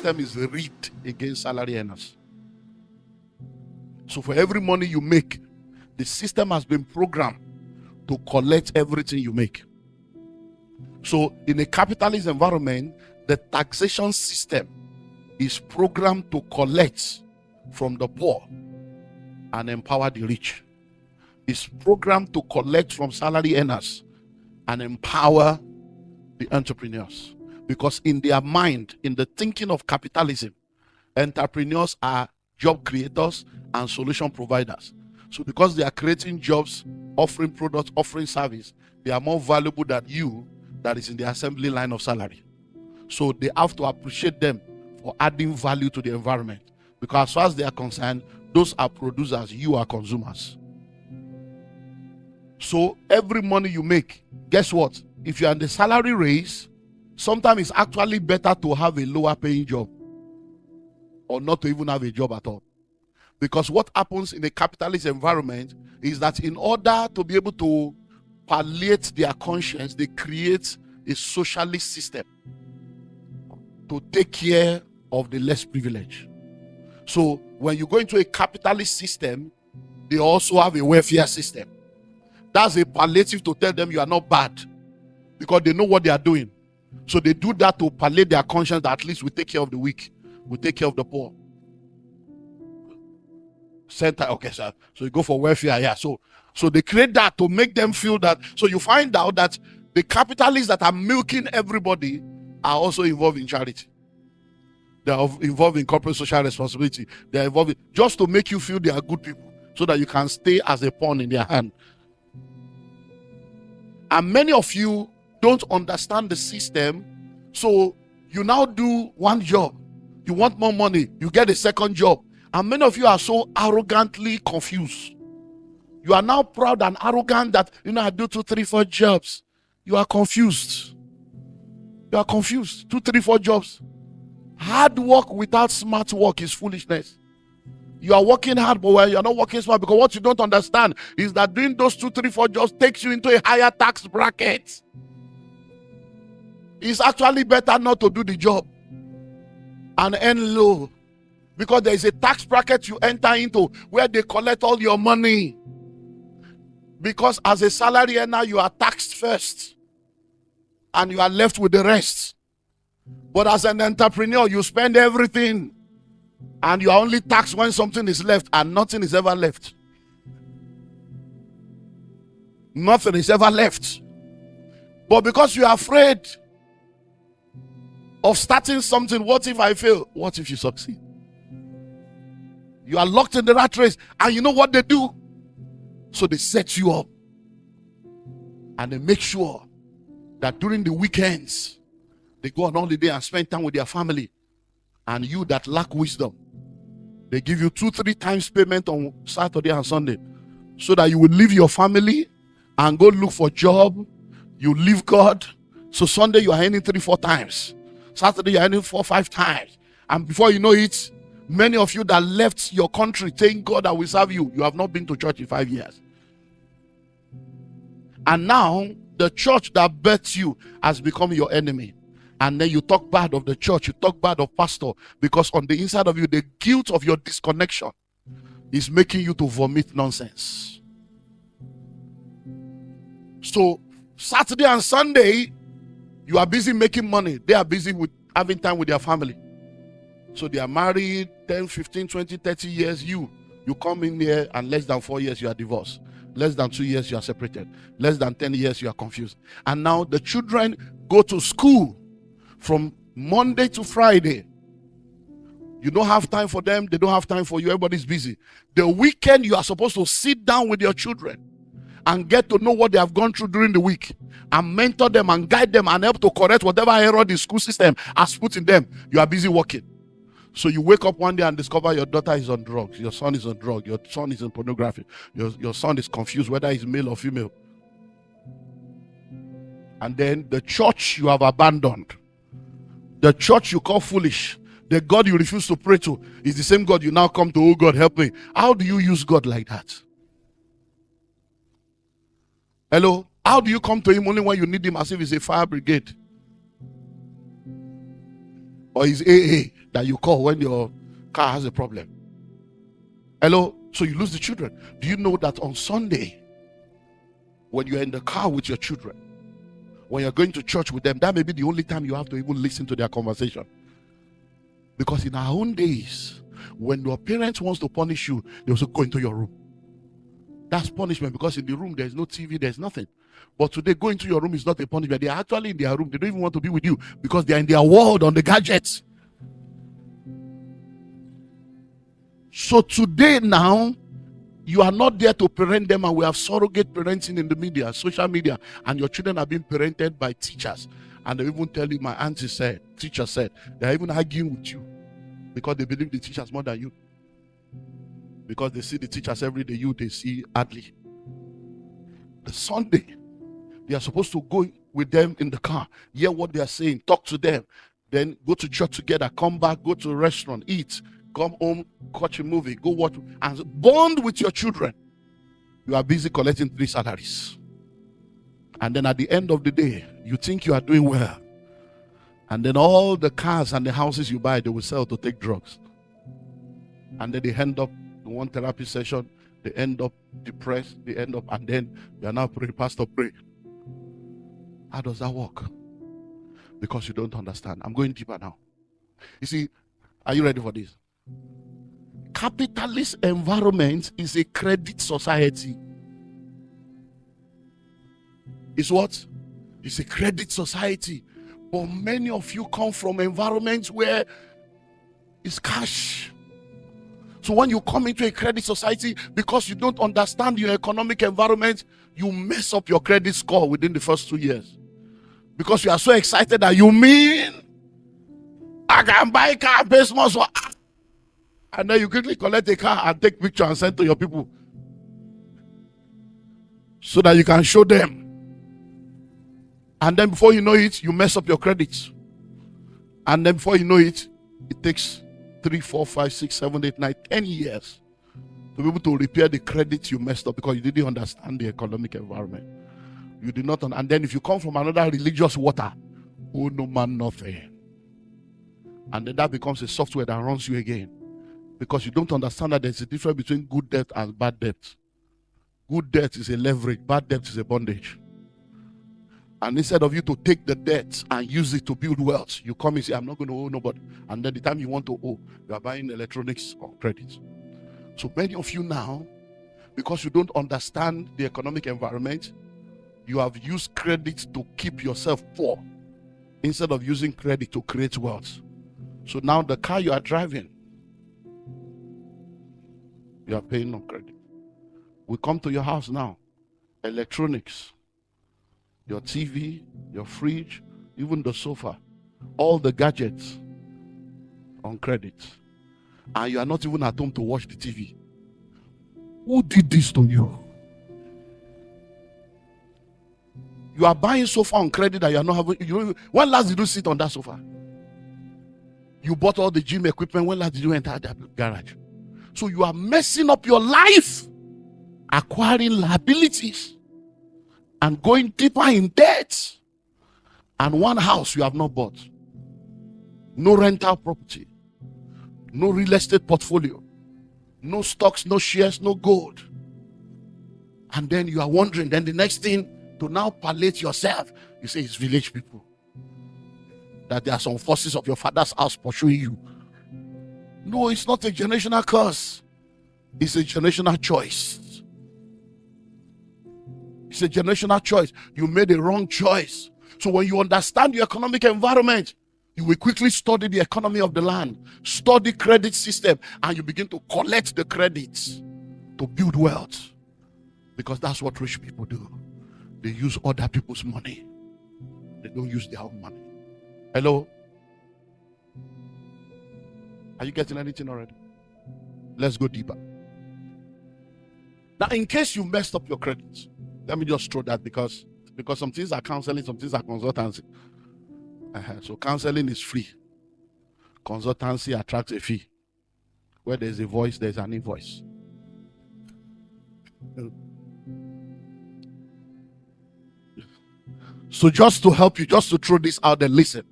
system is rigged against salary earners. So for every money you make, the system has been programmed to collect everything you make. So in a capitalist environment, the taxation system is programmed to collect from the poor and empower the rich. It's programmed to collect from salary earners and empower the entrepreneurs. Because in their mind, in the thinking of capitalism, entrepreneurs are job creators and solution providers. So because they are creating jobs, offering products, offering service, they are more valuable than you that is in the assembly line of salary. So they have to appreciate them for adding value to the environment. Because as far as they are concerned, those are producers, you are consumers. So every money you make, guess what? If you are in the salary race, sometimes it's actually better to have a lower paying job or not to even have a job at all. Because what happens in a capitalist environment is that in order to be able to palliate their conscience, they create a socialist system to take care of the less privileged. So when you go into a capitalist system, they also have a welfare system. That's a palliative to tell them you are not bad, because they know what they are doing. So they do that to palliate their conscience that at least we take care of the weak, we take care of the poor. Center, okay, sir. So you go for welfare, yeah. So they create that to make them feel that. So you find out that the capitalists that are milking everybody are also involved in charity. They are involved in corporate social responsibility. They are involved just to make you feel they are good people, so that you can stay as a pawn in their hand. And many of you don't understand the system, so you now do one job. You want more money, you get a second job. And many of you are so arrogantly confused. You are now proud and arrogant that, I do 2, 3, 4 jobs. You are confused. You are confused. 2, 3, 4 jobs. Hard work without smart work is foolishness. You are working hard, but you are not working smart, because what you don't understand is that doing those 2, 3, 4 jobs takes you into a higher tax bracket. It's actually better not to do the job and earn low, because there is a tax bracket you enter into where they collect all your money. Because as a salary earner, you are taxed first and you are left with the rest. But as an entrepreneur, you spend everything and you are only taxed when something is left, and nothing is ever left. Nothing is ever left. But because you are afraid of starting something, what if I fail? What if you succeed? You are locked in the rat race, and you know what they do? So they set you up and they make sure that during the weekends they go on holiday and spend time with their family. And you that lack wisdom, they give you 2, 3 times payment on Saturday and Sunday, so that you will leave your family and go look for a job. You leave God. So Sunday you are earning 3, 4 times. Saturday you are earning 4, 5 times. And before you know it, many of you that left your country saying God, I will serve you, you have not been to church in 5 years. And now the church that birthed you has become your enemy. And then you talk bad of the church, you talk bad of pastor, because on the inside of you, the guilt of your disconnection is making you to vomit nonsense. So Saturday and Sunday, you are busy making money. They are busy with having time with their family. So they are married 10, 15, 20, 30 years. You come in here, and less than 4 years you are divorced. Less than 2 years you are separated. Less than 10 years you are confused. And now the children go to school from Monday to Friday. You don't have time for them. They don't have time for you. Everybody's busy. The weekend, you are supposed to sit down with your children and get to know what they have gone through during the week, and mentor them and guide them and help to correct whatever error the school system has put in them. You are busy working. So you wake up one day and discover your daughter is on drugs, your son is on drugs, your son is in pornography, your son is confused whether he's male or female. And then the church you have abandoned, the church you call foolish, the God you refuse to pray to, is the same God you now come to. Oh God, help me. How do you use God like that? Hello? How do you come to him only when you need him, as if he's a fire brigade? Or he's AA? that you call when your car has a problem. Hello? So you lose the children. Do you know that on Sunday, when you're in the car with your children, when you're going to church with them, that may be the only time you have to even listen to their conversation. Because in our own days, when your parents wants to punish you, they also go into your room. That's punishment, because in the room there's no TV, there's nothing. But today, go into your room is not a punishment. They are actually in their room. They don't even want to be with you because they are in their world on the gadgets. So today now, you are not there to parent them, and we have surrogate parenting in the media, social media, and your children are being parented by teachers. And they even tell you, my auntie said, teacher said, they're even arguing with you because they believe the teachers more than you. Because they see the teachers every day, they see hardly. The Sunday, they are supposed to go with them in the car, hear what they are saying, talk to them, then go to church together, come back, go to a restaurant, eat, come home, watch a movie, go watch, and bond with your children. You are busy collecting 3 salaries. And then at the end of the day, you think you are doing well. And then all the cars and the houses you buy, they will sell to take drugs. And then they end up in one therapy session, they end up depressed, and then they are now praying, Pastor, pray. How does that work? Because you don't understand. I'm going deeper now. You see, are you ready for this? Capitalist environment is a credit society. It's what? It's a credit society. But many of you come from environments where it's cash. So when you come into a credit society, because you don't understand your economic environment, you mess up your credit score within the first 2 years. Because you are so excited that you mean, I can buy a car, pay small, so, and then you quickly collect a car and take picture and send to your people so that you can show them. And then before you know it, you mess up your credits. And then before you know it, it takes 3, 4, 5, 6, 7, 8, 9, 10 years to be able to repair the credit you messed up because you didn't understand the economic environment. You did not, and then if you come from another religious water, oh no man, nothing. And then that becomes a software that runs you again. Because you don't understand that there's a difference between good debt and bad debt. Good debt is a leverage, bad debt is a bondage. And instead of you to take the debt and use it to build wealth, you come and say, I'm not going to owe nobody. And then the time you want to owe, you are buying electronics or credit. So many of you now, because you don't understand the economic environment, you have used credit to keep yourself poor instead of using credit to create wealth. So now the car you are driving, you are paying on credit. We come to your house now, electronics, your TV, your fridge, even the sofa, all the gadgets on credit. And you are not even at home to watch the TV. Who did this to you? You are buying sofa on credit that you are not having. When last did you sit on that sofa? You bought all the gym equipment. When last did you enter that garage? So you are messing up your life, acquiring liabilities, and going deeper in debt. And one house you have not bought. No rental property. No real estate portfolio. No stocks, no shares, no gold. And then you are wondering, then the next thing, to now palliate yourself, you say it's village people. That there are some forces of your father's house pursuing you. No, it's not a generational curse. It's a generational choice. It's a generational choice. You made a wrong choice. So when you understand your economic environment, you will quickly study the economy of the land, study credit system, and you begin to collect the credits to build wealth. Because that's what rich people do. They use other people's money. They don't use their own money. Hello? Are you getting anything already? Let's go deeper. Now, in case you messed up your credits, let me just throw that because some things are counseling, some things are consultancy. So counseling is free. Consultancy attracts a fee. Where there's a voice, there's an invoice. So just to help you, just to throw this out there, listen.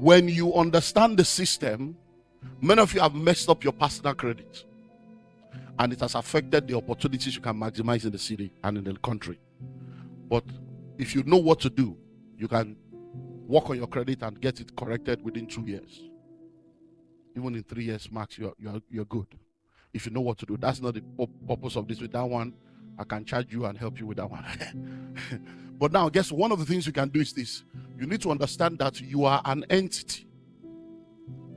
When you understand the system, many of you have messed up your personal credit, and it has affected the opportunities you can maximize in the city and in the country. But if you know what to do, you can work on your credit and get it corrected within 2 years. Even in 3 years max, you're good. If you know what to do. That's not the purpose of this. With that one, I can charge you and help you with that one. But now, guess one of the things you can do is this. You need to understand that you are an entity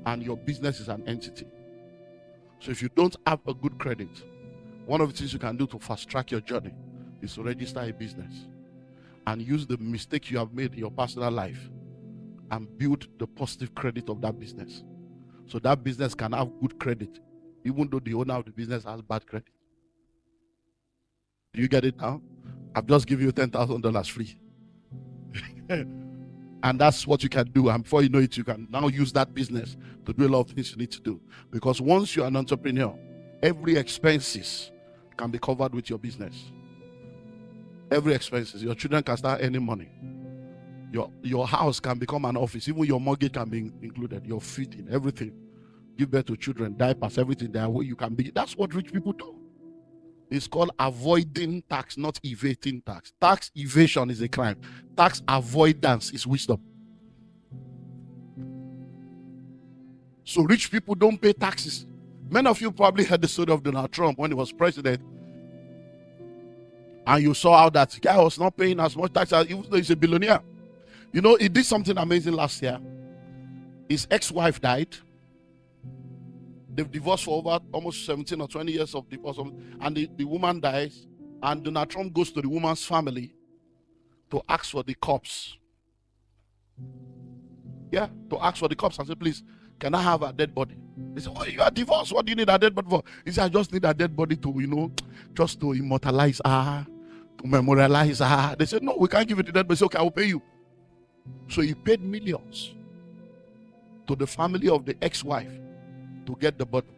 and your business is an entity. So if you don't have a good credit, one of the things you can do to fast track your journey is to register a business and use the mistake you have made in your personal life and build the positive credit of that business. So that business can have good credit, even though the owner of the business has bad credit. Do you get it now? I've just given you $10,000 free. And that's what you can do. And before you know it, you can now use that business to do a lot of things you need to do. Because once you're an entrepreneur, every expenses can be covered with your business. Every expenses. Your children can start earning money. Your house can become an office. Even your mortgage can be included. Your feeding, everything. Give birth to children, diapers, everything there where you can be. That's what rich people do. It's called avoiding tax, not evading tax. Tax evasion is a crime. Tax avoidance is wisdom. So rich people don't pay taxes. Many of you probably heard the story of Donald Trump when he was president. And you saw how that guy was not paying as much tax as even though he's a billionaire. You know, he did something amazing last year. His ex-wife died. They've divorced for over almost 17 or 20 years of divorce. And the woman dies. And Donald Trump goes to the woman's family to ask for the corpse. Yeah, to ask for the corpse and say, please, can I have a dead body? They say, oh, you are divorced. What do you need a dead body for? He said, I just need a dead body to, just to immortalize her, to memorialize her. They said, no, we can't give it to dead body. He said, okay, I will pay you. So he paid millions to the family of the ex-wife to get the body,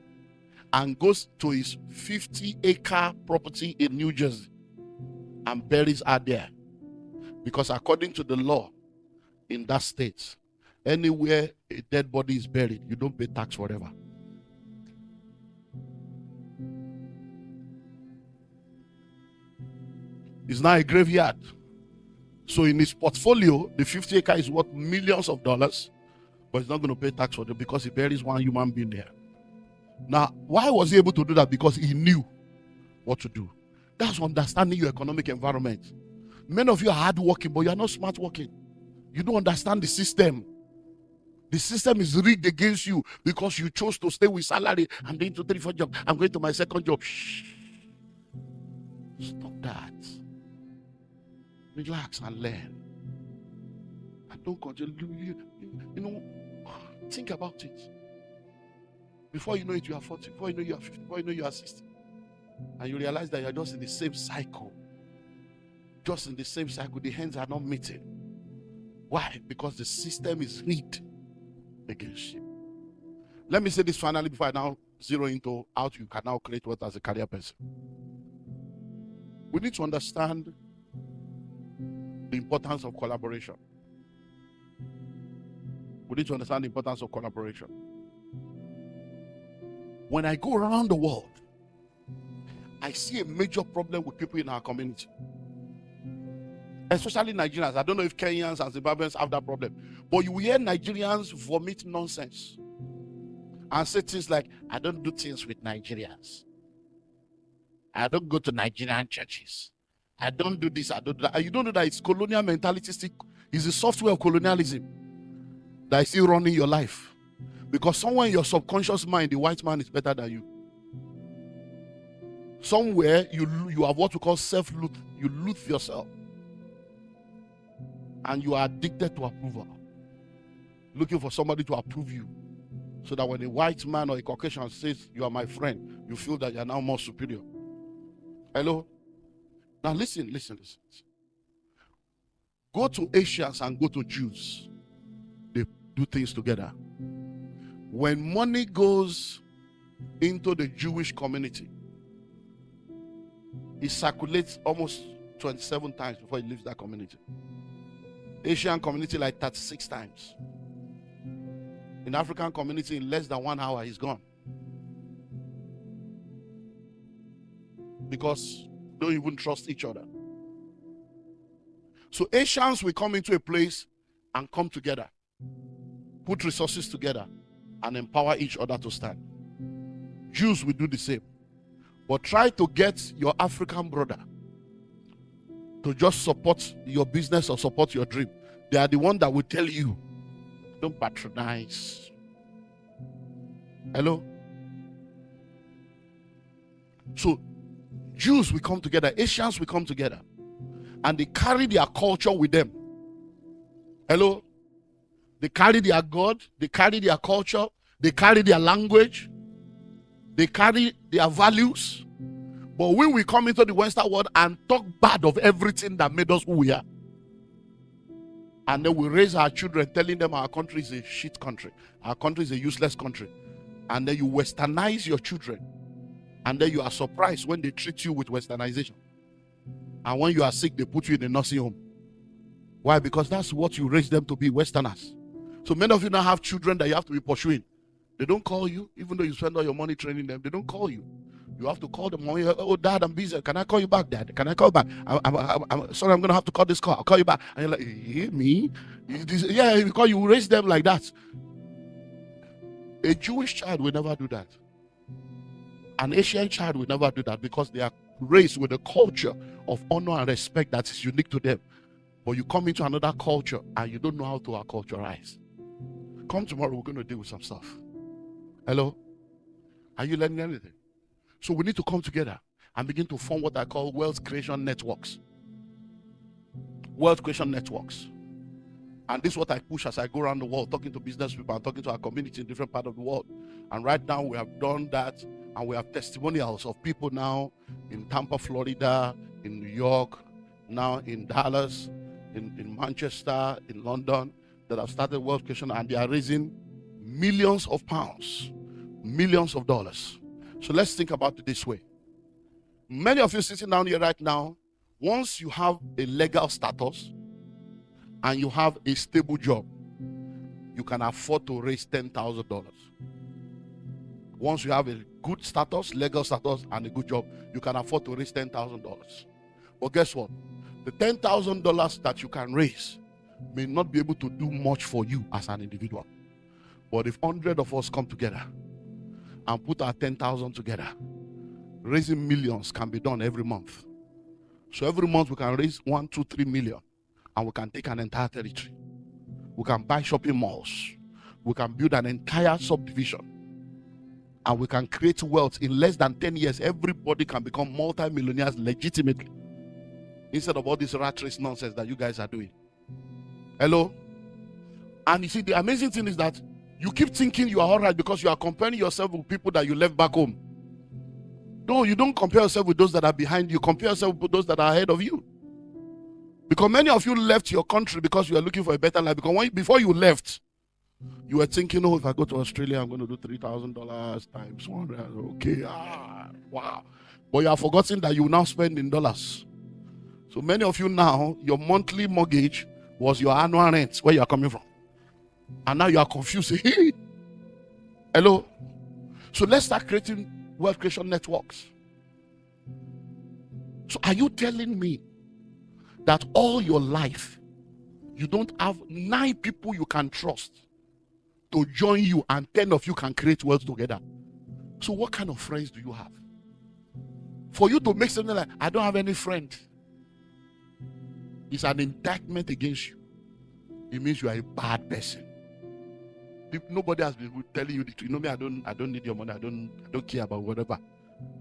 and goes to his 50-acre property in New Jersey and buries her there. Because according to the law in that state, anywhere a dead body is buried, you don't pay tax forever. It's now a graveyard. So in his portfolio, the 50 acre is worth millions of dollars, but he's not going to pay tax for it because he buries one human being there. Now, why was he able to do that? Because he knew what to do. That's understanding your economic environment. Many of you are hardworking, but you are not smart working. You don't understand the system. The system is rigged against you because you chose to stay with salary. I'm going to 3, 4 jobs. I'm going to my second job. Shh. Stop that. Relax and learn. And don't continue. Think about it. Before you know it, you are 40. Before you know, you are 50. Before you know, you are 60. And you realize that you are just in the same cycle. Just in the same cycle. The hands are not meeting. Why? Because the system is rigged against you. Let me say this finally before I now zero into how you can now create wealth as a career person. We need to understand the importance of collaboration. We need to understand the importance of collaboration. When I go around the world, I see a major problem with people in our community. Especially Nigerians. I don't know if Kenyans and Zimbabweans have that problem. But you hear Nigerians vomit nonsense and say things like, I don't do things with Nigerians. I don't go to Nigerian churches. I don't do this, I don't do that. And you don't know that it's colonial mentality. It's the software of colonialism that is still running your life. Because somewhere in your subconscious mind, the white man is better than you. Somewhere you have what we call self-loath. You loathe yourself. And you are addicted to approval. Looking for somebody to approve you. So that when a white man or a Caucasian says, you are my friend, you feel that you are now more superior. Hello? Now listen. Go to Asians and go to Jews. They do things together. When money goes into the Jewish community, it circulates almost 27 times before it leaves that community. Asian community like 36 times. In African community, in less than 1 hour, he's gone. Because they don't even trust each other. So Asians will come into a place and come together, put resources together, and empower each other to stand. Jews will do the same. But try to get your African brother to just support your business or support your dream. They are the one that will tell you, don't patronize. Hello? So Jews will come together, Asians will come together, and they carry their culture with them. Hello? They carry their God, they carry their culture, they carry their language, they carry their values. But when we come into the Western world and talk bad of everything that made us who we are, and then we raise our children telling them our country is a shit country, our country is a useless country, and then you westernize your children, and then you are surprised when they treat you with westernization. And when you are sick, they put you in a nursing home. Why? Because that's what you raise them to be, Westerners. So many of you now have children that you have to be pursuing. They don't call you, even though you spend all your money training them. They don't call you. You have to call them. Oh, Dad, I'm busy. Can I call you back, Dad? Can I call back? I'm sorry, I'm going to have to call this call. I'll call you back. And you're like, me? Yeah, because you raise them like that. A Jewish child will never do that. An Asian child will never do that because they are raised with a culture of honor and respect that is unique to them. But you come into another culture and you don't know how to acculturize. Come tomorrow, we're going to deal with some stuff. Hello? Are you learning anything? So we need to come together and begin to form what I call wealth creation networks. Wealth creation networks. And this is what I push as I go around the world, talking to business people and talking to our community in different parts of the world. And right now we have done that, and we have testimonials of people now in Tampa, Florida, in New York, now in Dallas, in Manchester, in London, that have started wealth creation, and they are raising millions of pounds, millions of dollars. So let's think about it this way. Many of you sitting down here right now, once you have a legal status and you have a stable job, you can afford to raise $10,000. Once you have a good status, legal status, and a good job, you can afford to raise $10,000. But guess what? The $10,000 that you can raise may not be able to do much for you as an individual. But if 100 of us come together and put our 10,000 together, raising millions can be done every month. So every month we can raise 1, 2, 3 million, and we can take an entire territory. We can buy shopping malls. We can build an entire subdivision, and we can create wealth. In less than 10 years, everybody can become multi-millionaires legitimately, instead of all this rat race nonsense that you guys are doing. Hello? And you see, the amazing thing is that you keep thinking you are all right because you are comparing yourself with people that you left back home. No, you don't compare yourself with those that are behind you. Compare yourself with those that are ahead of you. Because many of you left your country because you are looking for a better life. Because before you left, you were thinking, oh, if I go to Australia, I'm going to do $3,000 times 100. Okay, wow. But you have forgotten that you will now spend in dollars. So many of you now, your monthly mortgage was your annual rent, where you are coming from. And now you are confused. Hello? So let's start creating wealth creation networks. So are you telling me that all your life you don't have 9 people you can trust to join you and 10 of you can create wealth together? So what kind of friends do you have? For you to make something like, I don't have any friend, it's an indictment against you. It means you are a bad person. Nobody has been telling you the truth. You know me, I don't need your money. I don't care about whatever.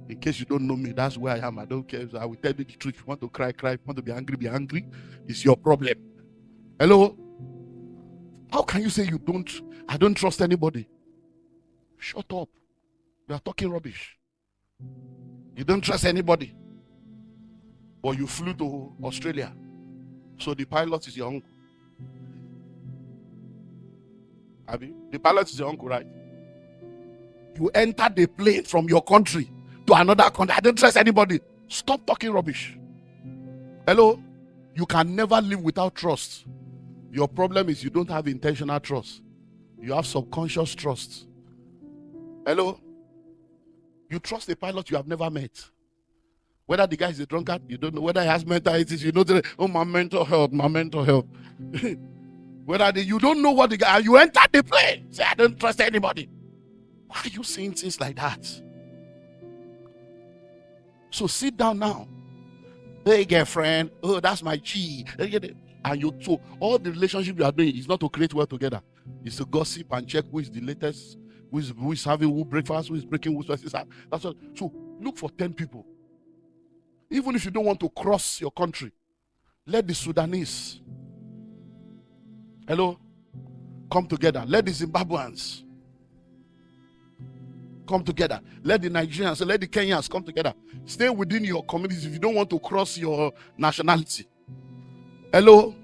In case you don't know me, that's where I am. I don't care. So I will tell you the truth. If you want to cry, cry. If you want to be angry. It's your problem. Hello? How can you say I don't trust anybody? Shut up. You are talking rubbish. You don't trust anybody. But you flew to Australia. So the pilot is your uncle. The pilot is your uncle, right? You entered the plane from your country to another country. I don't trust anybody. Stop talking rubbish. Hello? You can never live without trust. Your problem is you don't have intentional trust. You have subconscious trust. Hello? You trust a pilot you have never met. Whether the guy is a drunkard, you don't know. Whether he has mental issues, you know, oh, my mental health. Whether you don't know what the guy, you enter the plane, say, I don't trust anybody. Why are you saying things like that? So sit down now. Hey, girlfriend, oh, that's my chi. And so all the relationship you are doing is not to create wealth together. It's to gossip and check who is the latest, who is having who breakfast, who is breaking who's that's what. So look for 10 people. Even if you don't want to cross your country, let the Sudanese, hello, come together. Let the Zimbabweans come together. Let the Nigerians, let the Kenyans come together. Stay within your community if you don't want to cross your nationality. Hello?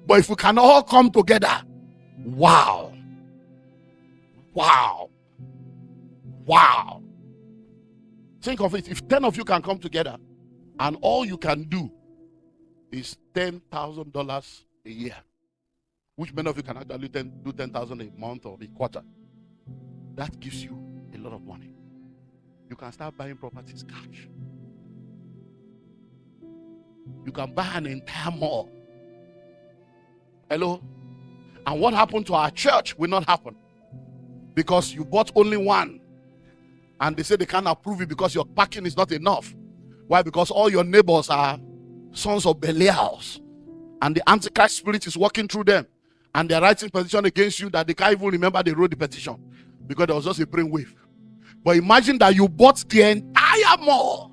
But if we can all come together, wow. Wow. Wow. Think of it. If 10 of you can come together and all you can do is $10,000 a year, which many of you can actually do 10,000 a month or a quarter, that gives you a lot of money. You can start buying properties cash. You can buy an entire mall. Hello? And what happened to our church will not happen. Because you bought only one. And they say they can't approve it because your parking is not enough. Why? Because all your neighbors are sons of Belials. And the Antichrist spirit is working through them. And they're writing petition against you that they can't even remember they wrote the petition. Because there was just a brainwave. But imagine that you bought the entire mall.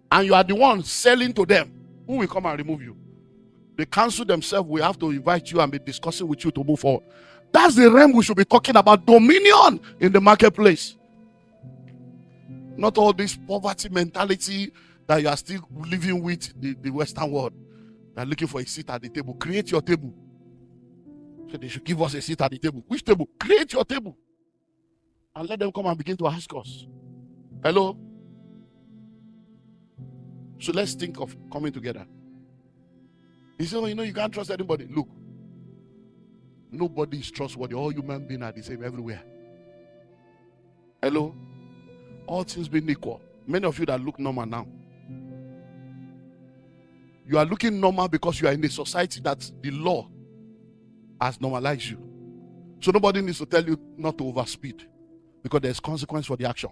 And you are the one selling to them. Who will come and remove you? The council themselves will have to invite you and be discussing with you to move forward. That's the realm we should be talking about. Dominion in the marketplace. Not all this poverty mentality that you are still living with the Western world. They are looking for a seat at the table. Create your table. So they should give us a seat at the table. Which table? Create your table. And let them come and begin to ask us. Hello? So let's think of coming together. He said, oh, you know, you can't trust anybody. Look, nobody is trustworthy. All human beings are the same everywhere. Hello? All things being equal. Many of you that look normal now, you are looking normal because you are in a society that the law has normalized you. So nobody needs to tell you not to overspeed because there's consequence for the action.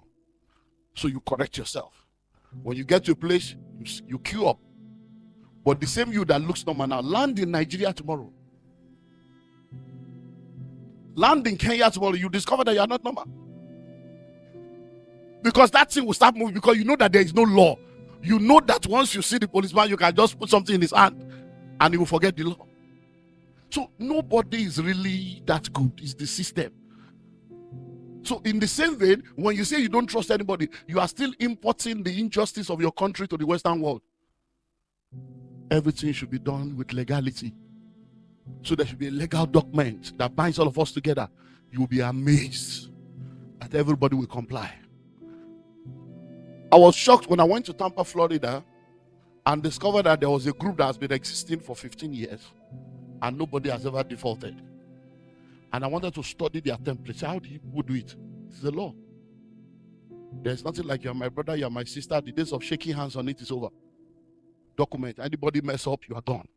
So you correct yourself. When you get to a place, you queue up. But the same you that looks normal now, land in Nigeria tomorrow. Land in Kenya tomorrow, you discover that you are not normal. Because that thing will start moving because you know that there is no law. You know that once you see the policeman, you can just put something in his hand and he will forget the law. So nobody is really that good. It's the system. So in the same vein, when you say you don't trust anybody, you are still importing the injustice of your country to the Western world. Everything should be done with legality. So there should be a legal document that binds all of us together. You will be amazed that everybody will comply. I was shocked when I went to Tampa, Florida, and discovered that there was a group that has been existing for 15 years and nobody has ever defaulted. And I wanted to study their templates. How do people do it? It's the law. There's nothing like you're my brother, you're my sister. The days of shaking hands on it is over. Document. Anybody mess up, you are gone.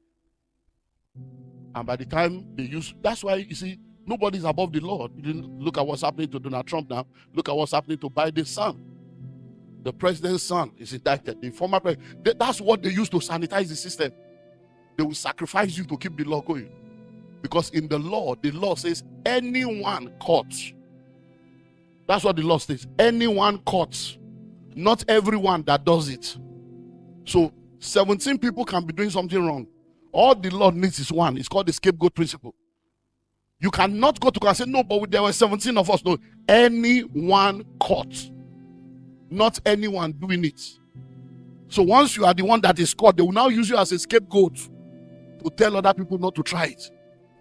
And by the time they use, that's why you see, nobody's above the law. You didn't look at what's happening to Donald Trump now. Look at what's happening to Biden's son. The president's son is indicted. The former president. That's what they use to sanitize the system. They will sacrifice you to keep the law going. Because in the law says anyone caught. That's what the law says. Anyone caught. Not everyone that does it. So 17 people can be doing something wrong. All the law needs is one. It's called the scapegoat principle. You cannot go to court and say, no, but there were 17 of us. No, anyone caught. Not anyone doing it. So once you are the one that is caught, they will now use you as a scapegoat to tell other people not to try it.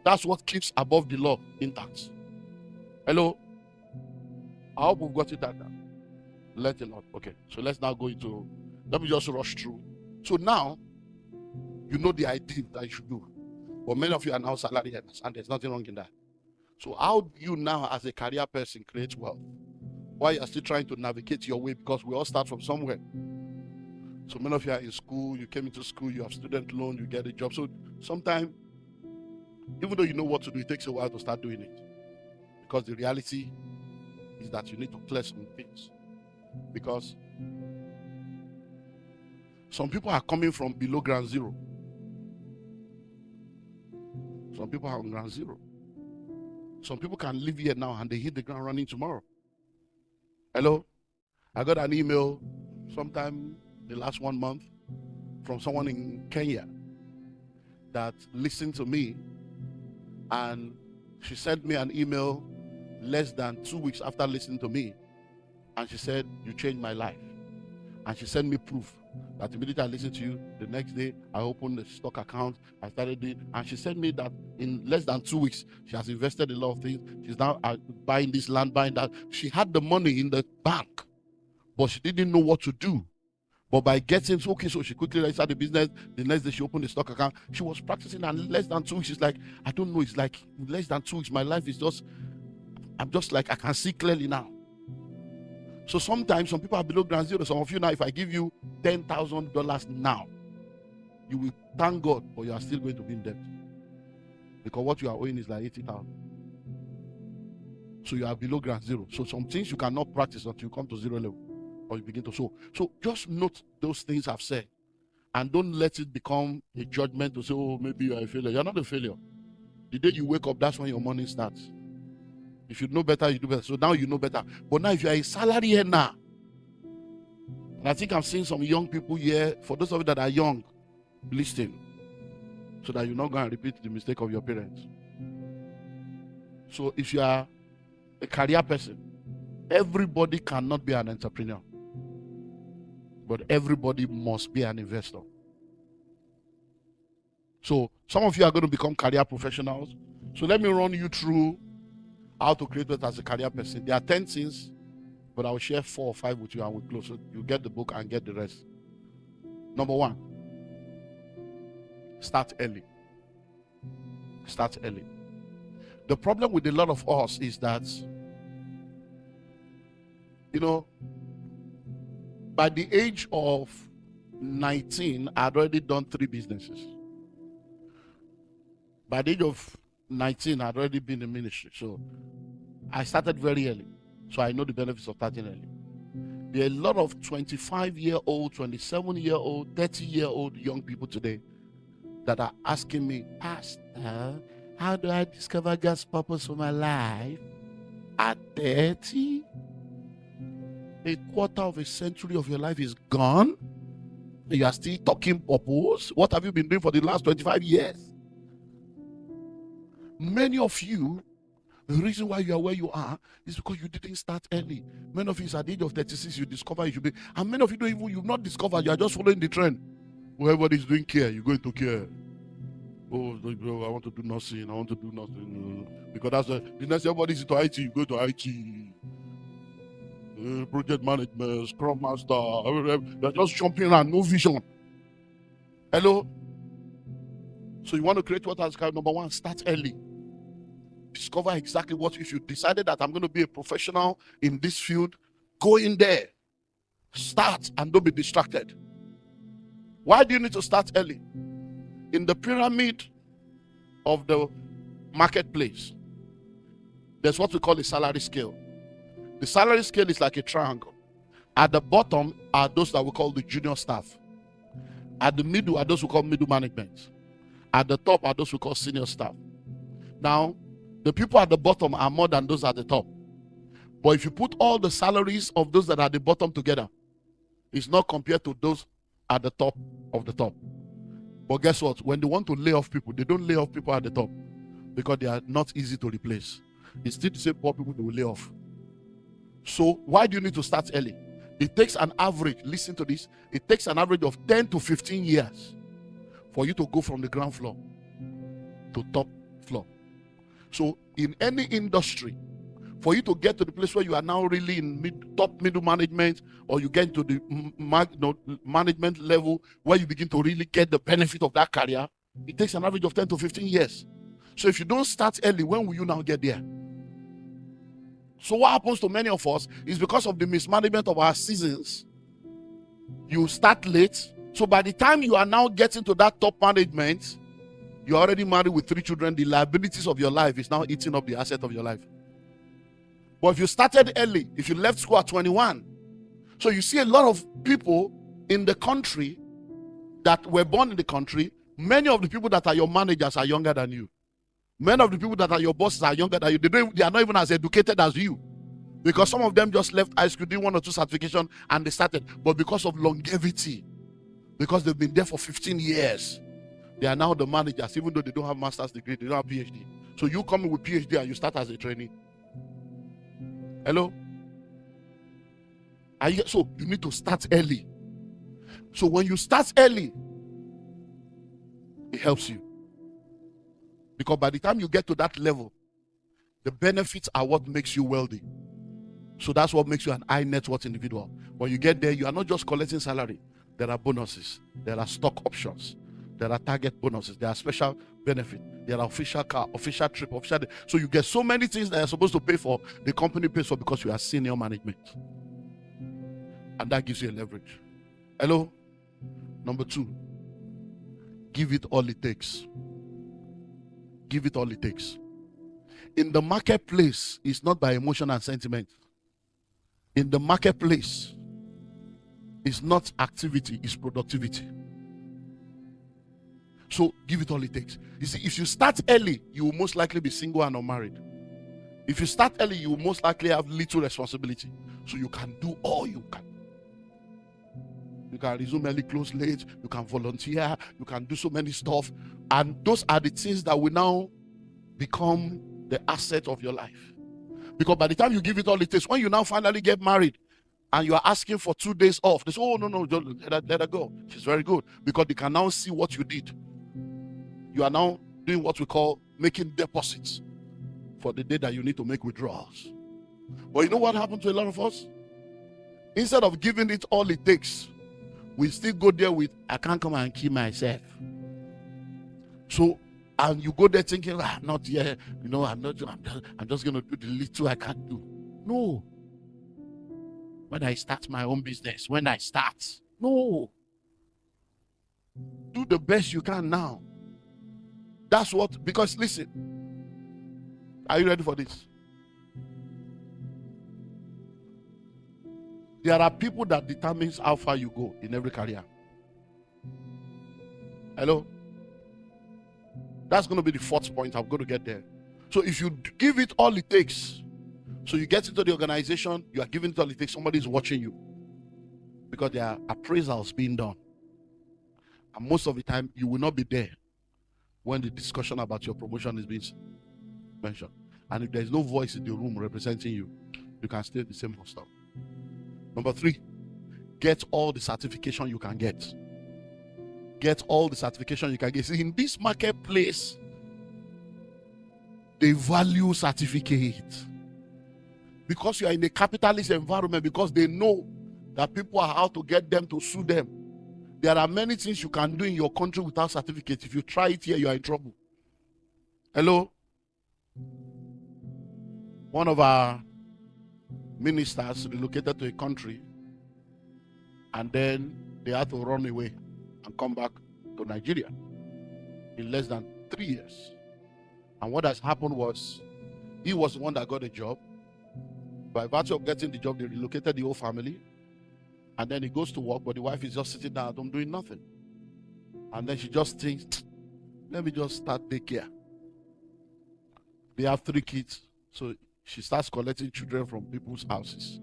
That's what keeps above the law intact. Hello? I hope we've got it that down. Let it not. Okay, so let's now go into, let me just rush through. So now, you know the idea that you should do. But many of you are now salary earners, and there's nothing wrong in that. So how do you now, as a career person, create wealth? While you're still trying to navigate your way, because we all start from somewhere. So many of you are in school, you came into school, you have student loan, you get a job. So sometimes, even though you know what to do, it takes a while to start doing it. Because the reality is that you need to clear some things. Because some people are coming from below ground zero. Some people are on ground zero. Some people can live here now and they hit the ground running tomorrow. Hello? I got an email sometime the last 1 month from someone in Kenya that listened to me, and she sent me an email less than 2 weeks after listening to me, and she said, "You changed my life." And she sent me proof that immediately I listened to you, the next day I opened a stock account, I started doing, and she sent me that in less than 2 weeks she has invested in a lot of things. She's now buying this land, buying that. She had the money in the bank, but she didn't know what to do. But by getting, so she quickly registered the business. The next day she opened the stock account. She was practicing, and in less than 2 weeks she's like, I don't know, it's like in less than 2 weeks my life is just, I'm just like, I can see clearly now. So sometimes some people are below ground zero. Some of you now, if I give you $10,000 now, you will thank God, but you are still going to be in debt. Because what you are owing is like 80,000. So you are below ground zero. So some things you cannot practice until you come to zero level, or you begin to sow. So just note those things I've said, and don't let it become a judgment to say, oh, maybe you are a failure. You're not a failure. The day you wake up, that's when your morning starts. If you know better, you do better. So now you know better. But now if you are a salary earner, and I think I'm seeing some young people here, for those of you that are young, listen, so that you're not going to repeat the mistake of your parents. So if you are a career person, everybody cannot be an entrepreneur, but everybody must be an investor. So some of you are going to become career professionals. So let me run you through how to create wealth as a career person. There are 10 things, but I will share 4 or 5 with you and we'll close. So you get the book and get the rest. Number 1, start early. Start early. The problem with a lot of us is that, you know, by the age of 19, I'd already done 3 businesses. By the age of 19, I'd already been in ministry. So I started very early. So I know the benefits of starting early. There are a lot of 25-year-old, 27-year-old, 30-year-old young people today that are asking me, Pastor, how do I discover God's purpose for my life at 30? A quarter of a century of your life is gone. You are still talking purpose. What have you been doing for the last 25 years? Many of you, the reason why you are where you are is because you didn't start early. Many of you, at the age of 36, you discover you should be. And many of you don't even, you've not discovered, you are just following the trend. Well, everybody's doing care, you go into care. Oh, I want to do nursing, I want to do nothing. Because that's the next, everybody's into IT, you go to IT. Project management, Scrum Master, they're just jumping around, no vision. Hello? So you want to create what has come, number 1, start early. Discover exactly what, if you decided that I'm going to be a professional in this field, go in there. Start and don't be distracted. Why do you need to start early? In the pyramid of the marketplace, there's what we call a salary scale. The salary scale is like a triangle. At the bottom are those that we call the junior staff. At the middle are those we call middle management. At the top are those we call senior staff. Now, the people at the bottom are more than those at the top. But if you put all the salaries of those that are at the bottom together, it's not compared to those at the top of the top. But guess what? When they want to lay off people, they don't lay off people at the top because they are not easy to replace. It's still the same poor people they will lay off. So why do you need to start early? It takes an average, listen to this, it takes an average of 10 to 15 years for you to go from the ground floor to top floor. So in any industry, for you to get to the place where you are now really in top middle management, or you get to the management level where you begin to really get the benefit of that career, it takes an average of 10 to 15 years. So if you don't start early, when will you now get there? So what happens to many of us is because of the mismanagement of our seasons. You start late. So by the time you are now getting to that top management, you're already married with 3 children. The liabilities of your life is now eating up the asset of your life. But if you started early, if you left school at 21, so you see a lot of people in the country that were born in the country, many of the people that are your managers are younger than you. Many of the people that are your bosses are younger than you. They are not even as educated as you. Because some of them just left high school, did 1 or 2 certifications, and they started. But because of longevity, because they've been there for 15 years, they are now the managers, even though they don't have master's degree, they don't have PhD. So you come in with PhD and you start as a trainee. Hello? So you need to start early. So when you start early, it helps you. Because by the time you get to that level, the benefits are what makes you wealthy. So that's what makes you an high net worth individual. When you get there, you are not just collecting salary. There are bonuses. There are stock options. There are target bonuses. There are special benefits. There are official car, official trip, official day. So you get so many things that you're supposed to pay for, the company pays for because you are senior management. And that gives you a leverage. Hello? Number 2, give it all it takes. Give it all it takes. In the marketplace, it's not by emotion and sentiment. In the marketplace, it's not activity, it's productivity. So give it all it takes. You see, if you start early, you will most likely be single and unmarried. If you start early, you will most likely have little responsibility. So you can do all you can. You can resume early, close late. You can volunteer. You can do so many stuff. And those are the things that will now become the asset of your life. Because by the time you give it all it takes, when you now finally get married and you are asking for 2 days off, they say, oh, no, don't let her go. She's very good. Because they can now see what you did. You are now doing what we call making deposits for the day that you need to make withdrawals. But you know what happened to a lot of us? Instead of giving it all it takes, we still go there with, I can't come and kill myself. So, and you go there thinking, not yet, I'm just going to do the little I can do. No. When I start my own business, no. Do the best you can now. That's what, because listen, are you ready for this? There are people that determines how far you go in every career. Hello? That's going to be the 4th point. I'm going to get there. So if you give it all it takes, so you get into the organization, you are giving it all it takes, somebody's watching you. Because there are appraisals being done. And most of the time, you will not be there when the discussion about your promotion is being mentioned. And if there's no voice in the room representing you, you can stay the same stuff. Number 3, get all the certification you can get. Get all the certification you can get. See, in this marketplace, they value certificate. Because you are in a capitalist environment, because they know that people are out to get them to sue them. There are many things you can do in your country without certificate. If you try it here, you are in trouble. Hello? One of our ministers relocated to a country, and then they had to run away and come back to Nigeria in less than 3 years. And what has happened was, he was the one that got a job. By virtue of getting the job, they relocated the whole family. And then he goes to work, but the wife is just sitting down at home doing nothing. And then she just thinks, let me just start daycare. They have 3 kids. So she starts collecting children from people's houses.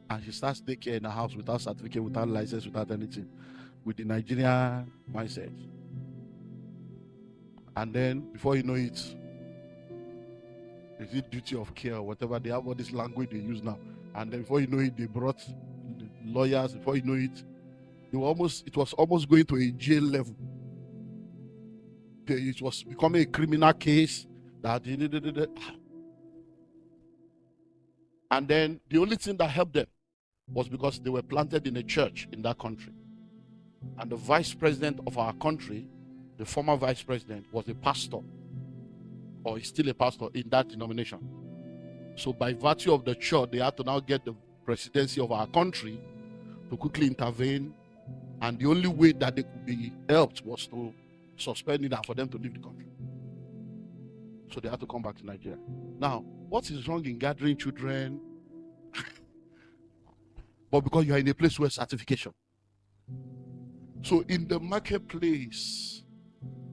And she starts daycare in a house without certificate, without license, without anything. With the Nigerian mindset. And then, before you know it, is it duty of care or whatever? They have all this language they use now. And then before you know it, they brought lawyers. Before you know it, it was almost going to a jail level. It was becoming a criminal case. And then the only thing that helped them was because they were planted in a church in that country. And the vice president of our country, the former vice president, was a pastor or is still a pastor in that denomination. So by virtue of the church, they had to now get the presidency of our country to quickly intervene. And the only way that they could be helped was to suspend it and for them to leave the country. So they had to come back to Nigeria. Now, what is wrong in gathering children? But because you are in a place where certification. So in the marketplace,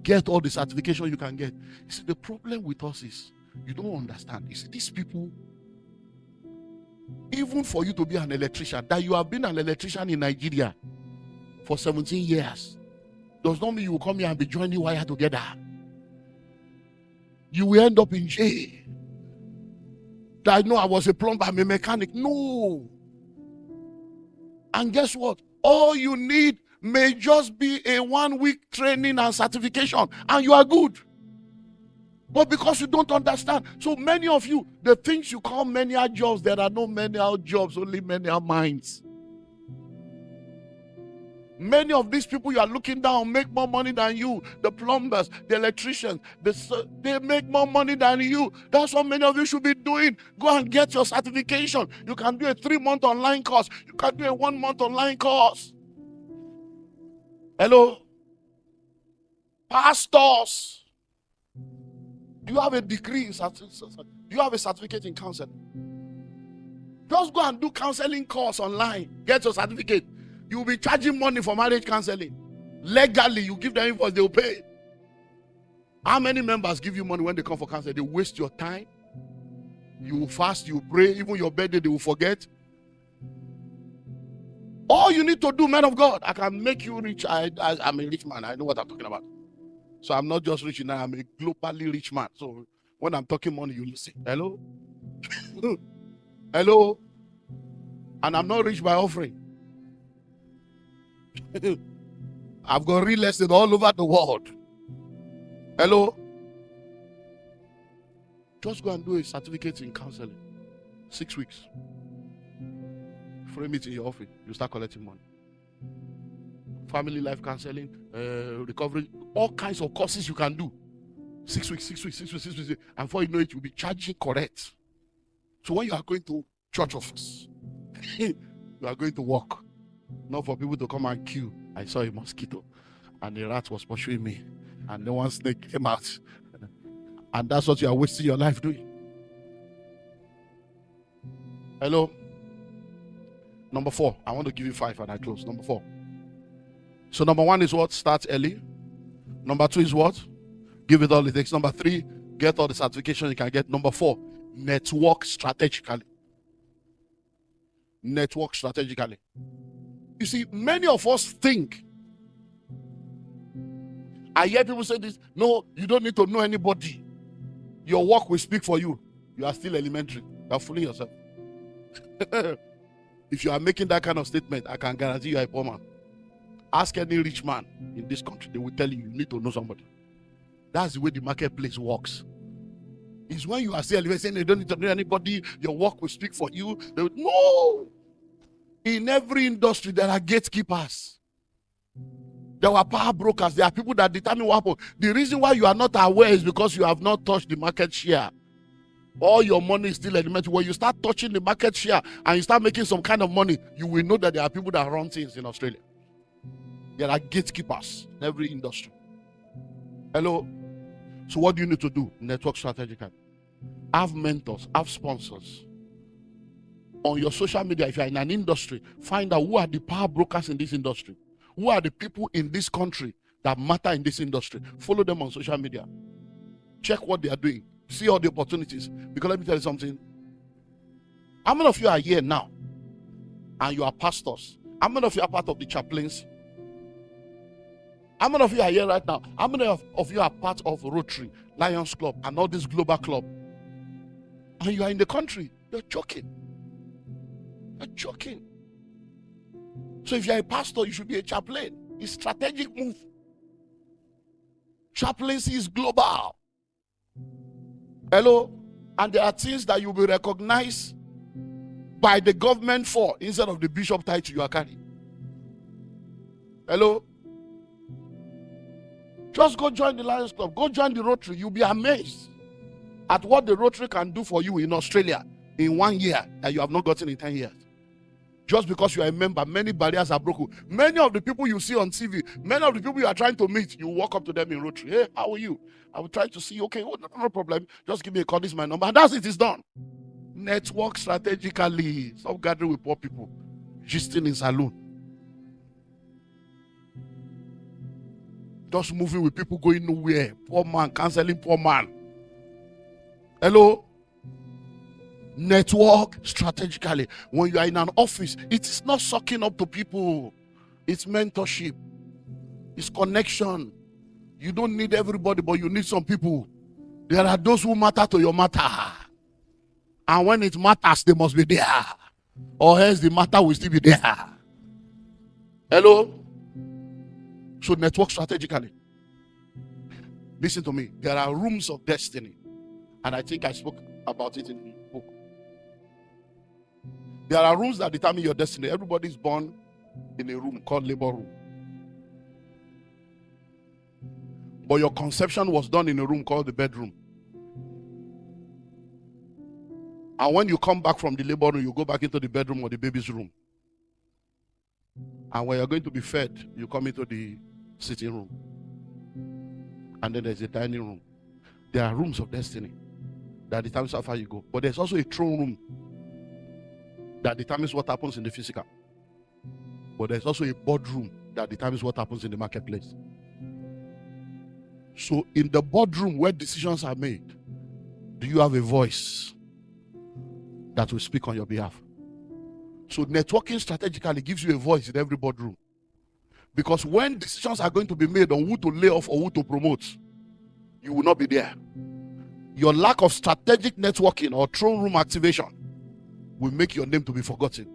get all the certification you can get. You see, the problem with us is you don't understand. You see, these people, even for you to be an electrician, that you have been an electrician in Nigeria for 17 years, does not mean you will come here and be joining wire together. You will end up in jail. That I was a plumber, I'm a mechanic. No. And guess what? All you need may just be a 1-week training and certification, and you are good. But because you don't understand, so many of you, the things you call menial jobs, there are no menial jobs, only menial minds. Many of these people you are looking down make more money than you. The plumbers, the electricians, they make more money than you. That's what many of you should be doing. Go and get your certification. You can do a 3-month online course. You can do a 1-month online course. Hello? Pastors. Do you have a degree in do you have a certificate in counseling? Just go and do counseling course online. Get your certificate. You will be charging money for marriage counseling. Legally, you give them invoice, they will pay. How many members give you money when they come for counseling? They waste your time. You fast, you pray, even your birthday, they will forget. All you need to do, man of God, I can make you rich. I'm a rich man. I know what I'm talking about. So I'm not just rich now, I'm a globally rich man. So when I'm talking money, you listen. Hello? Hello? And I'm not rich by offering. I've got real estate all over the world. Hello? Just go and do a certificate in counseling. 6 weeks. Frame it in your office. You start collecting money. Family life counseling, recovery, all kinds of courses you can do. 6 weeks. And before you know it, you'll be charging correct. So when you are going to church office, you are going to work. Not for people to come and queue. I saw a mosquito and the rat was pursuing me and then one snake came out. And that's what you are wasting your life doing. Hello? Number 4. I want to give you 5 and I close. Number 4. So number 1 is what? Start early. Number 2 is what? Give it all it takes. Number 3, get all the certification you can get. Number 4, network strategically. Network strategically. You see, many of us think, I hear people say this, no, you don't need to know anybody. Your work will speak for you. You are still elementary. You are fooling yourself. If you are making that kind of statement, I can guarantee you are a poor man. Ask any rich man in this country, they will tell you need to know somebody. That's the way the marketplace works. It's when you are still elementary, saying you don't need to know anybody, your work will speak for you. No! In every industry, there are gatekeepers. There are power brokers. There are people that determine what happens. The reason why you are not aware is because you have not touched the market share. All your money is still elementary. When you start touching the market share and you start making some kind of money, you will know that there are people that run things in Australia. There are gatekeepers in every industry. Hello? So what do you need to do? Network strategically. Have mentors. Have sponsors. On your social media, if you are in an industry, find out who are the power brokers in this industry. Who are the people in this country that matter in this industry. Follow them on social media. Check what they are doing. See all the opportunities. Because let me tell you something. How many of you are here now? And you are pastors? How many of you are part of the chaplains? How many of you are here right now? How many of you are part of Rotary, Lions Club, and all this global club? And you are in the country. You're joking. You're joking. So if you're a pastor, you should be a chaplain. It's a strategic move. Chaplaincy is global. Hello? And there are things that you'll be recognized by the government for instead of the bishop title you are carrying. Hello? Just go join the Lions Club. Go join the Rotary. You'll be amazed. at what the Rotary can do for you in Australia in 1 year that you have not gotten in 10 years. Just because you are a member, many barriers are broken. Many of the people you see on TV, many of the people you are trying to meet, you walk up to them in Rotary. Hey, how are you? I will try to see, okay, no problem. Just give me a call, this is my number. And that's it, it's done. Network strategically. Stop gathering with poor people. Gisting in saloon. Just moving with people going nowhere. Poor man, canceling poor man. Hello? Network strategically. When you are in an office, it is not sucking up to people. It's mentorship. It's connection. You don't need everybody, but you need some people. There are those who matter to your matter. And when it matters, they must be there. Or else the matter will still be there. Hello? So network strategically. Listen to me. There are rooms of destiny. And I think I spoke about it in the book. There are rooms that determine your destiny. Everybody is born in a room called labor room. But your conception was done in a room called the bedroom. And when you come back from the labor room, you go back into the bedroom or the baby's room. And when you're going to be fed, you come into the sitting room. And then there's a dining room. There are rooms of destiny that determines how far you go. But there's also a throne room that determines what happens in the physical. But there's also a boardroom that determines what happens in the marketplace. So in the boardroom where decisions are made, do you have a voice that will speak on your behalf? So networking strategically gives you a voice in every boardroom. Because when decisions are going to be made on who to lay off or who to promote, you will not be there. Your lack of strategic networking or throne room activation will make your name to be forgotten.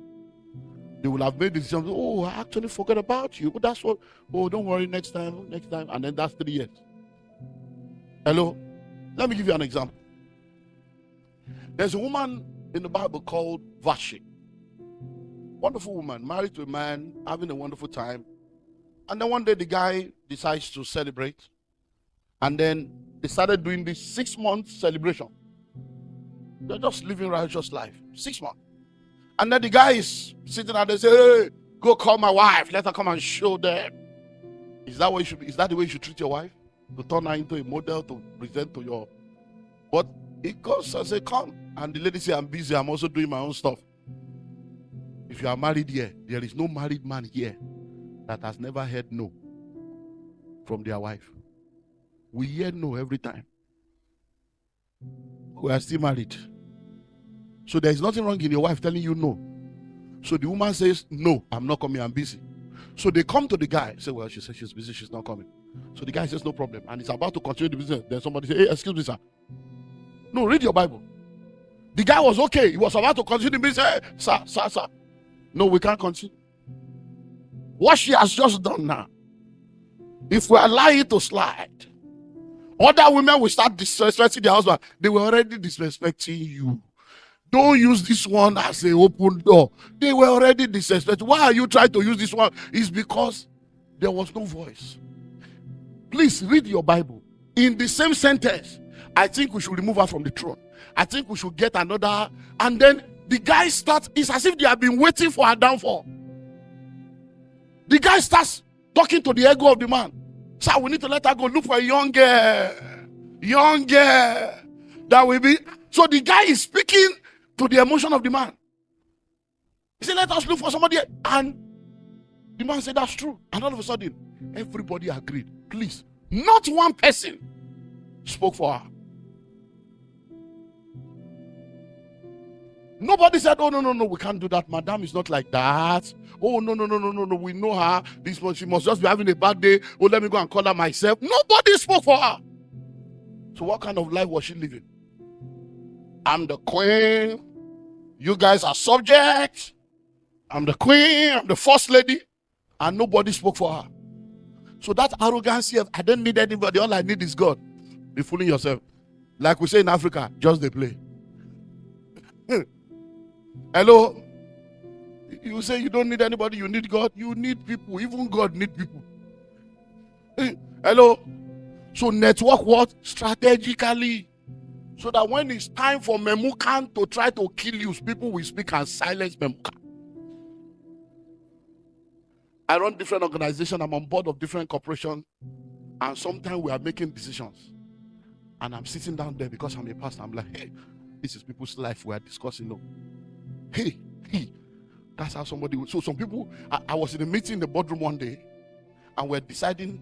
They will have made decisions. Oh, I actually forgot about you. That's what. Oh, don't worry, next time. And then that's 3 years. Hello? Let me give you an example. There's a woman in the Bible called Vashti. Wonderful woman, married to a man, having a wonderful time. And then one day the guy decides to celebrate. And then they started doing this 6-month celebration. They're just living righteous life. 6 months. And then the guy is sitting there and they say, hey, go call my wife. Let her come and show them. Is that the way you should treat your wife? To turn her into a model to present to your... But it goes and say, come. And the lady say, I'm busy. I'm also doing my own stuff. If you are married here, there is no married man here that has never heard no from their wife. We hear no every time. We are still married. So there is nothing wrong in your wife telling you no. So the woman says, no, I'm not coming, I'm busy. So they come to the guy, say, well, she says she's busy, she's not coming. So the guy says, no problem. And he's about to continue the business. Then somebody says, hey, excuse me, sir. No, read your Bible. The guy was okay. He was about to continue the business. Hey, sir. No, we can't continue. What she has just done now, if we allow it to slide, other women will start disrespecting their husband. They were already disrespecting you. Don't use this one as an open door. They were already disrespected. Why are you trying to use this one? It's because there was no voice. Please read your Bible. In the same sentence, I think we should remove her from the throne. I think we should get another. And then the guy starts, it's as if they have been waiting for her downfall. The guy starts talking to the ego of the man. Sir, we need to let her go look for a young girl. That will be. So the guy is speaking to the emotion of the man. He said, let us look for somebody. And the man said, that's true. And all of a sudden, everybody agreed. Please, not one person spoke for her. Nobody said, oh, no, we can't do that. Madam is not like that. Oh, no, we know her. This one, she must just be having a bad day. Oh, let me go and call her myself. Nobody spoke for her. So what kind of life was she living? I'm the queen. You guys are subjects. I'm the queen. I'm the first lady. And nobody spoke for her. So that arrogance here, I don't need anybody. All I need is God. Be fooling yourself. Like we say in Africa, just they play. Hello? You say you don't need anybody, you need God. You need people. Even God need people. Hello? So network what? Strategically. So that when it's time for Memucan to try to kill you, people will speak and silence Memucan. I run different organizations. I'm on board of different corporations. And sometimes we are making decisions. And I'm sitting down there because I'm a pastor. I'm like, hey, this is people's life we are discussing. No. Hey. That's how somebody would. So some people, I was in a meeting in the boardroom one day, and we're deciding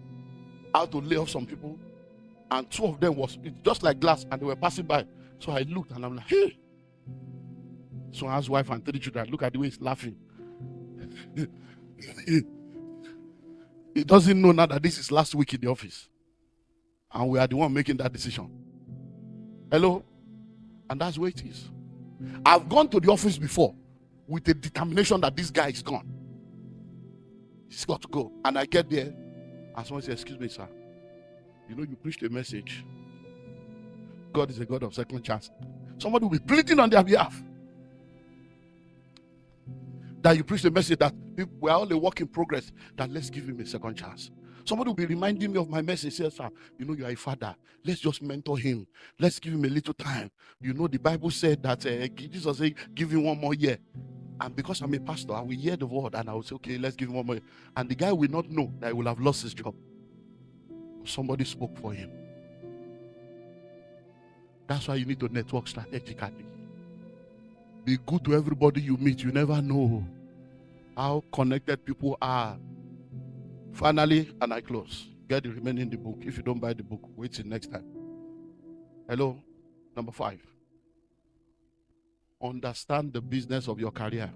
how to lay off some people. And two of them was just like glass, and they were passing by. So I looked and I'm like, hey. So I asked wife and 3 children, look at the way he's laughing. He doesn't know now that this is last week in the office. And we are the one making that decision. Hello? And that's where it is. I've gone to the office before with a determination that this guy is gone. He's got to go. And I get there, and someone says, excuse me, sir. You know, you preached a message. God is a God of second chance. Somebody will be pleading on their behalf. That you preached a message that we are all a work in progress, that let's give him a second chance. Somebody will be reminding me of my message. Says, sir, you know, you are a father. Let's just mentor him. Let's give him a little time. You know, the Bible said that Jesus said, give him 1 more year. And because I'm a pastor, I will hear the word and I will say, okay, let's give him 1 more year. And the guy will not know that he will have lost his job. Somebody spoke for him. That's why you need to network strategically. Be good to everybody you meet. You never know how connected people are. Finally, and I close. Get the remaining in the book. If you don't buy the book, wait till next time. Hello? Number 5. Understand the business of your career.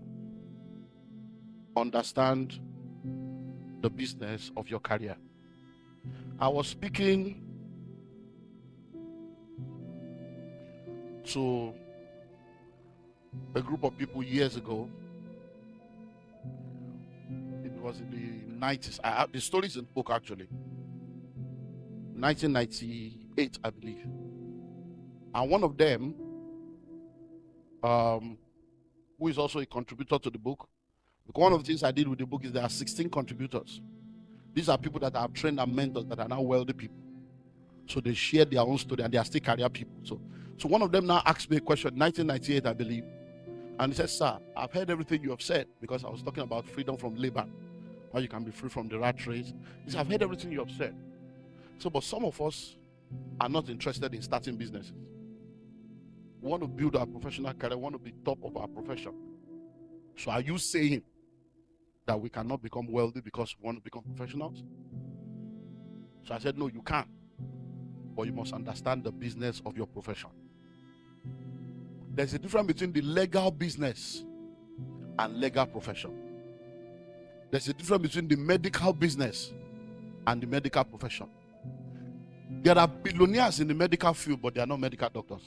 Understand the business of your career. I was speaking to a group of people years ago. It was in the 90s. The story is in the book actually. 1998, I believe. And one of them, who is also a contributor to the book, because one of the things I did with the book is there are 16 contributors. These are people that I have trained and mentors that are now wealthy people. So they share their own story and they are still career people. So one of them now asked me a question, 1998, I believe. And he said, sir, I've heard everything you have said, because I was talking about freedom from labor, how you can be free from the rat race. He said, I've heard everything you have said. So, but some of us are not interested in starting businesses. We want to build our professional career, we want to be top of our profession. So are you saying that we cannot become wealthy because we want to become professionals? So I said, no, you can. But you must understand the business of your profession. There's a difference between the legal business and legal profession. There's a difference between the medical business and the medical profession. There are billionaires in the medical field, but they are not medical doctors.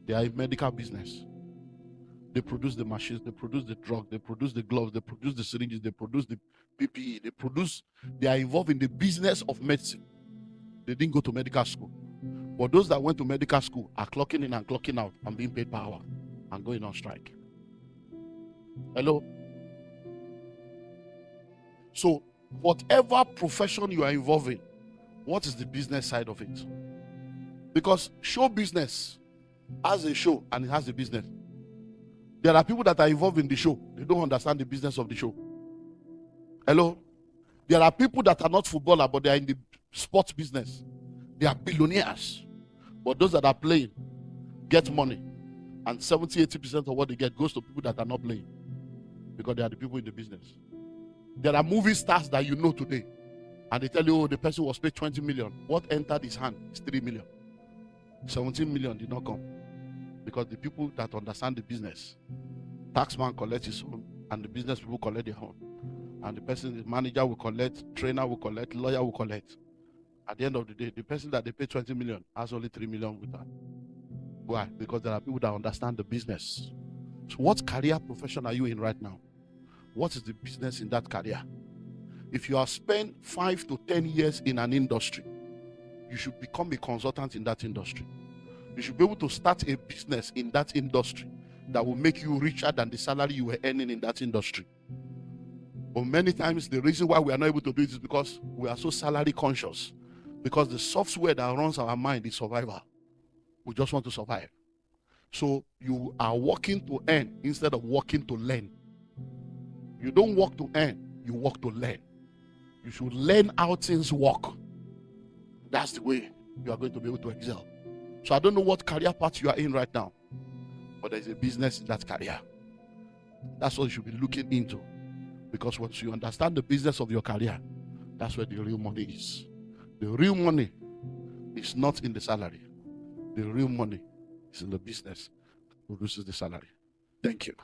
They are in medical business. They produce the machines, they produce the drugs, they produce the gloves, they produce the syringes, they produce the PPE, they are involved in the business of medicine. They didn't go to medical school. But those that went to medical school are clocking in and clocking out and being paid per hour and going on strike. Hello? So, whatever profession you are involved in, what is the business side of it? Because show business has a show and it has a business. There are people that are involved in the show. They don't understand the business of the show. Hello? There are people that are not footballers, but they are in the sports business. They are billionaires. But those that are playing get money. And 70-80% of what they get goes to people that are not playing. Because they are the people in the business. There are movie stars that you know today. And they tell you, oh, the person was paid 20 million. What entered his hand is 3 million. 17 million did not come. Because the people that understand the business, taxman collects his own, and the business people collect their own. And the person, the manager will collect, trainer will collect, lawyer will collect. At the end of the day, the person that they pay 20 million has only 3 million with that. Why? Because there are people that understand the business. So what career profession are you in right now? What is the business in that career? If you have spent 5 to 10 years in an industry, you should become a consultant in that industry. You should be able to start a business in that industry that will make you richer than the salary you were earning in that industry. But many times the reason why we are not able to do it is because we are so salary conscious Because the software that runs our mind is survival. We just want to survive. So you are working to earn instead of working to learn. You don't work to earn, you work to learn. You should learn how things work. That's the way you are going to be able to excel. So I don't know what career path you are in right now, but there's a business in that career. That's what you should be looking into. Because once you understand the business of your career, that's where the real money is. The real money is not in the salary. The real money is in the business that produces the salary. Thank you.